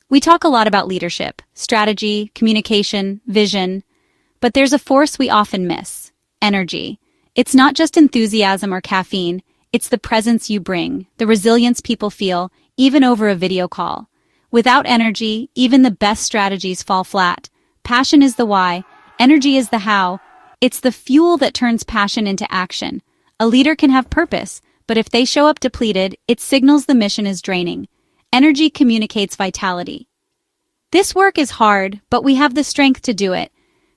We talk a lot about leadership, strategy, communication, vision, but there's a force we often miss: energy. It's not just enthusiasm or caffeine, it's the presence you bring, the resilience people feel, even over a video call. Without energy, even the best strategies fall flat. Passion is the why, energy is the how. It's the fuel that turns passion into action. A leader can have purpose, but if they show up depleted, it signals the mission is draining. Energy communicates vitality. This work is hard, but we have the strength to do it.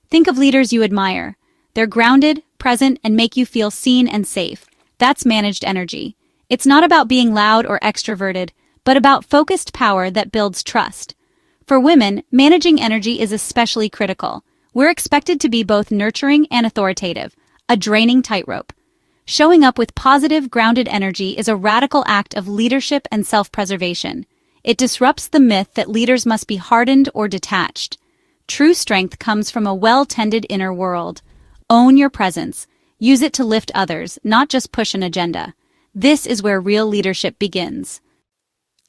Think of leaders you admire. They're grounded, present, and make you feel seen and safe. That's managed energy. It's not about being loud or extroverted, but about focused power that builds trust. For women, managing energy is especially critical. We're expected to be both nurturing and authoritative, a draining tightrope. Showing up with positive, grounded energy is a radical act of leadership and self-preservation. It disrupts the myth that leaders must be hardened or detached. True strength comes from a well-tended inner world. Own your presence. Use it to lift others, not just push an agenda. This is where real leadership begins.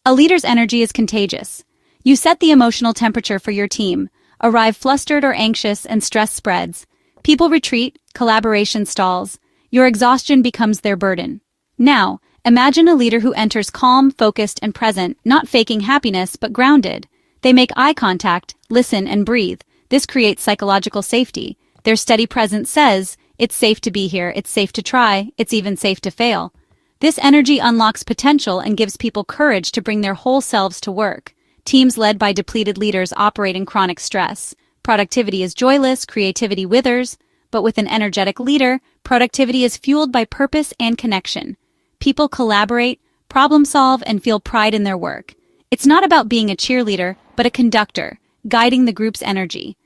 A leader's energy is contagious. You set the emotional temperature for your team. Arrive flustered or anxious and stress spreads. People retreat, collaboration stalls. Your exhaustion becomes their burden. Now, imagine a leader who enters calm, focused, and present, not faking happiness, but grounded. They make eye contact, listen, and breathe. This creates psychological safety. Their steady presence says, it's safe to be here, it's safe to try, it's even safe to fail. This energy unlocks potential and gives people courage to bring their whole selves to work. Teams led by depleted leaders operate in chronic stress. Productivity is joyless, creativity withers, but with an energetic leader, productivity is fueled by purpose and connection. People collaborate, problem solve, and feel pride in their work. It's not about being a cheerleader, but a conductor, guiding the group's energy.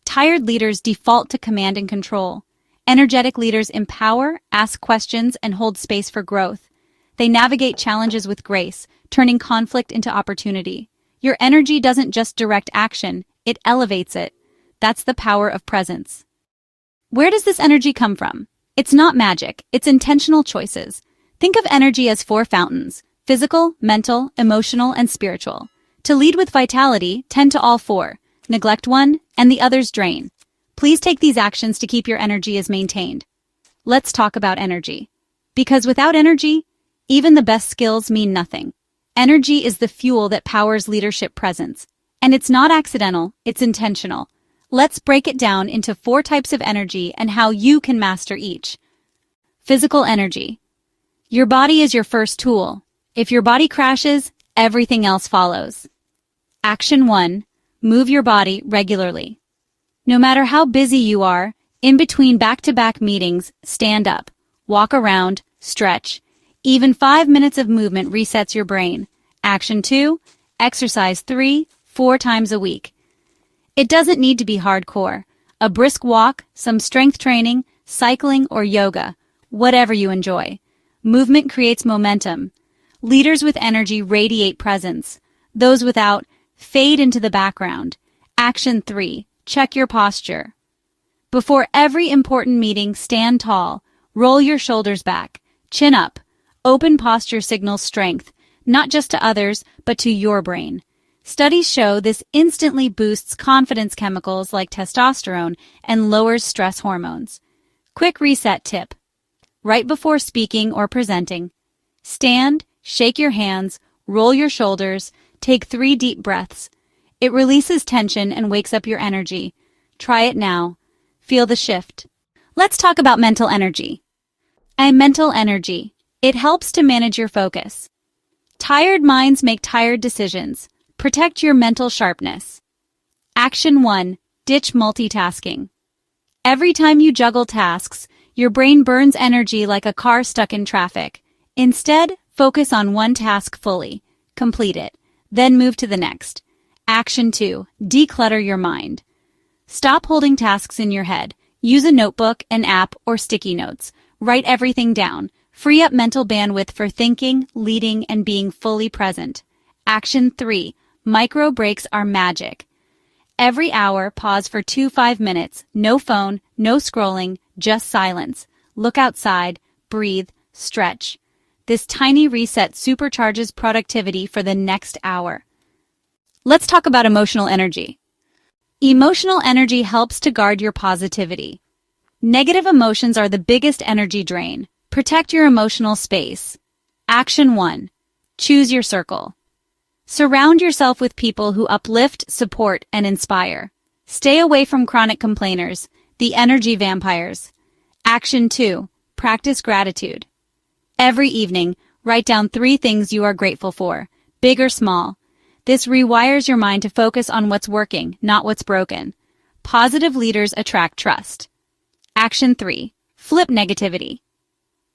Tired leaders default to command and control. Energetic leaders empower, ask questions, and hold space for growth. They navigate challenges with grace, turning conflict into opportunity. Your energy doesn't just direct action, it elevates it. That's the power of presence. Where does this energy come from? It's not magic, it's intentional choices. Think of energy as 4 fountains: physical, mental, emotional, and spiritual. To lead with vitality, tend to all 4. Neglect one, and the others drain. Please take these actions to keep your energy as maintained. Let's talk about energy. Because without energy, even the best skills mean nothing. Energy is the fuel that powers leadership presence. And it's not accidental, it's intentional. Let's break it down into 4 types of energy and how you can master each. Physical energy. Your body is your first tool. If your body crashes, everything else follows. Action 1. Move your body regularly. No matter how busy you are, in between back-to-back meetings, stand up, walk around, stretch. Even 5 minutes of movement resets your brain. Action 2. Exercise 3-4 times a week. It doesn't need to be hardcore. A brisk walk, some strength training, cycling, or yoga, whatever you enjoy. Movement creates momentum. Leaders with energy radiate presence. Those without fade into the background. Action 3. Check your posture. Before every important meeting, stand tall. Roll your shoulders back. Chin up. Open posture signals strength, not just to others, but to your brain. Studies show this instantly boosts confidence chemicals like testosterone and lowers stress hormones. Quick reset tip. Right before speaking or presenting, stand, shake your hands, roll your shoulders, take 3 deep breaths. It releases tension and wakes up your energy. Try it now. Feel the shift. Let's talk about mental energy. Mental energy. It helps to manage your focus. Tired minds make tired decisions. Protect your mental sharpness. Action 1. Ditch multitasking. Every time you juggle tasks, your brain burns energy like a car stuck in traffic. Instead, focus on one task fully. Complete it. Then move to the next. Action 2. Declutter your mind. Stop holding tasks in your head. Use a notebook, an app, or sticky notes. Write everything down. Free up mental bandwidth for thinking, leading, and being fully present. Action 3. Micro breaks are magic. Every hour, pause for 2-5 minutes. No phone, no scrolling, just silence. Look outside, breathe, stretch. This tiny reset supercharges productivity for the next hour. Let's talk about emotional energy. Emotional energy helps to guard your positivity. Negative emotions are the biggest energy drain. Protect your emotional space. Action 1. Choose your circle. Surround yourself with people who uplift, support, and inspire. Stay away from chronic complainers, the energy vampires. Action 2. Practice gratitude. Every evening, write down 3 things you are grateful for, big or small. This rewires your mind to focus on what's working, not what's broken. Positive leaders attract trust. Action 3. Flip negativity.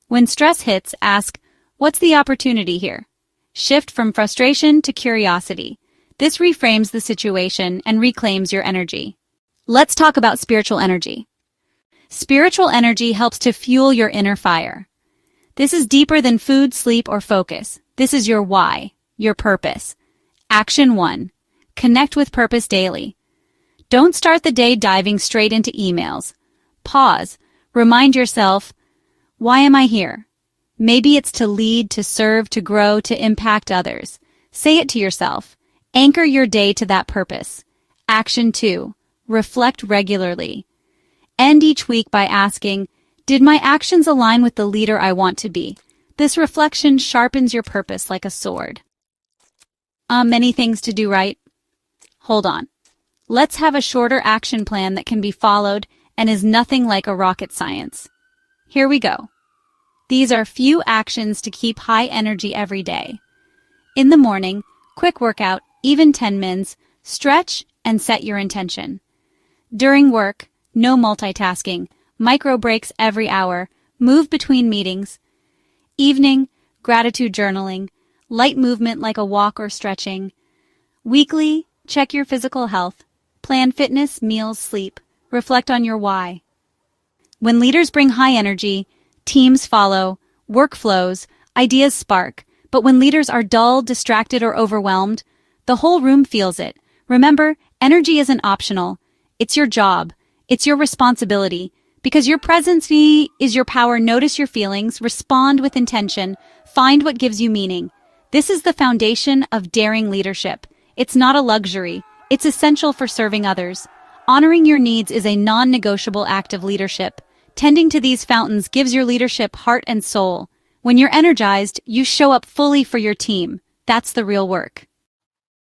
When stress hits, ask, what's the opportunity here? Shift from frustration to curiosity. This reframes the situation and reclaims your energy. Let's talk about spiritual energy. Spiritual energy helps to fuel your inner fire. This is deeper than food, sleep, or focus. This is your why, your purpose. Action 1. Connect with purpose daily. Don't start the day diving straight into emails. Pause. Remind yourself, why am I here? Maybe it's to lead, to serve, to grow, to impact others. Say it to yourself. Anchor your day to that purpose. Action 2. Reflect regularly. End each week by asking, did my actions align with the leader I want to be? This reflection sharpens your purpose like a sword. Many things to do, right? Hold on. Let's have a shorter action plan that can be followed and is nothing like a rocket science. Here we go. These are few actions to keep high energy every day. In the morning, quick workout, even 10 minutes, stretch and set your intention. During work, no multitasking, micro breaks every hour, move between meetings. Evening, gratitude journaling, light movement like a walk or stretching. Weekly, check your physical health. Plan fitness, meals, sleep. Reflect on your why. When leaders bring high energy, teams follow, work flows, ideas spark. But when leaders are dull, distracted, or overwhelmed, the whole room feels it. Remember, energy isn't optional. It's your job. It's your responsibility. Because your presence is your power. Notice your feelings, respond with intention, find what gives you meaning. This is the foundation of daring leadership. It's not a luxury. It's essential for serving others. Honoring your needs is a non-negotiable act of leadership. Tending to these fountains gives your leadership heart and soul. When you're energized, you show up fully for your team. That's the real work.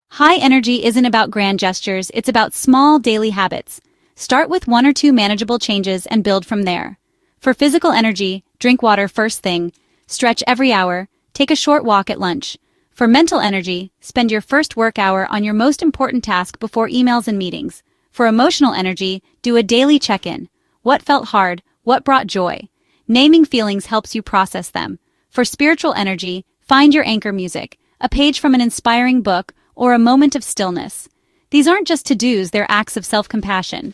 High energy isn't about grand gestures, it's about small daily habits. Start with 1 or 2 manageable changes and build from there. For physical energy, drink water first thing, stretch every hour, take a short walk at lunch. For mental energy, spend your first work hour on your most important task before emails and meetings. For emotional energy, do a daily check-in. What felt hard? What brought joy? Naming feelings helps you process them. For spiritual energy, find your anchor music, a page from an inspiring book, or a moment of stillness. These aren't just to-dos, they're acts of self-compassion.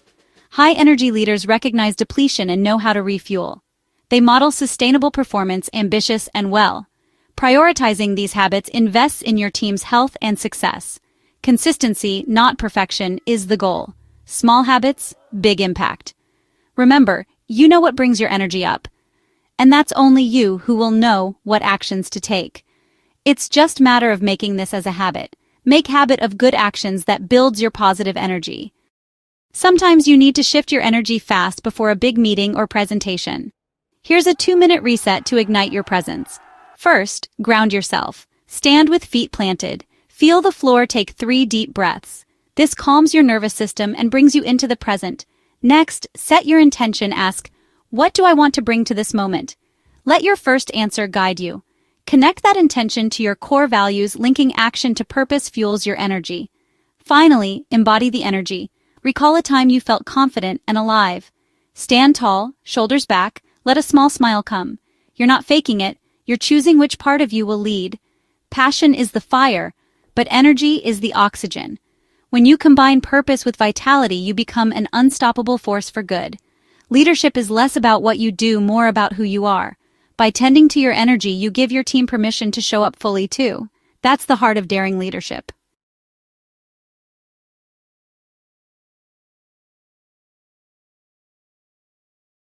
High-energy leaders recognize depletion and know how to refuel. They model sustainable performance, ambitious and well. Prioritizing these habits invests in your team's health and success. Consistency, not perfection, is the goal. Small habits, big impact. Remember, you know what brings your energy up. And that's only you who will know what actions to take. It's just a matter of making this as a habit. Make habit of good actions that builds your positive energy. Sometimes you need to shift your energy fast before a big meeting or presentation. Here's a 2-minute reset to ignite your presence. First, ground yourself. Stand with feet planted. Feel the floor, take 3 deep breaths. This calms your nervous system and brings you into the present. Next, set your intention. Ask, what do I want to bring to this moment? Let your first answer guide you. Connect that intention to your core values. Linking action to purpose fuels your energy. Finally, embody the energy. Recall a time you felt confident and alive. Stand tall, shoulders back, let a small smile come. You're not faking it, you're choosing which part of you will lead. Passion is the fire, but energy is the oxygen. When you combine purpose with vitality, you become an unstoppable force for good. Leadership is less about what you do, more about who you are. By tending to your energy, you give your team permission to show up fully too. That's the heart of daring leadership.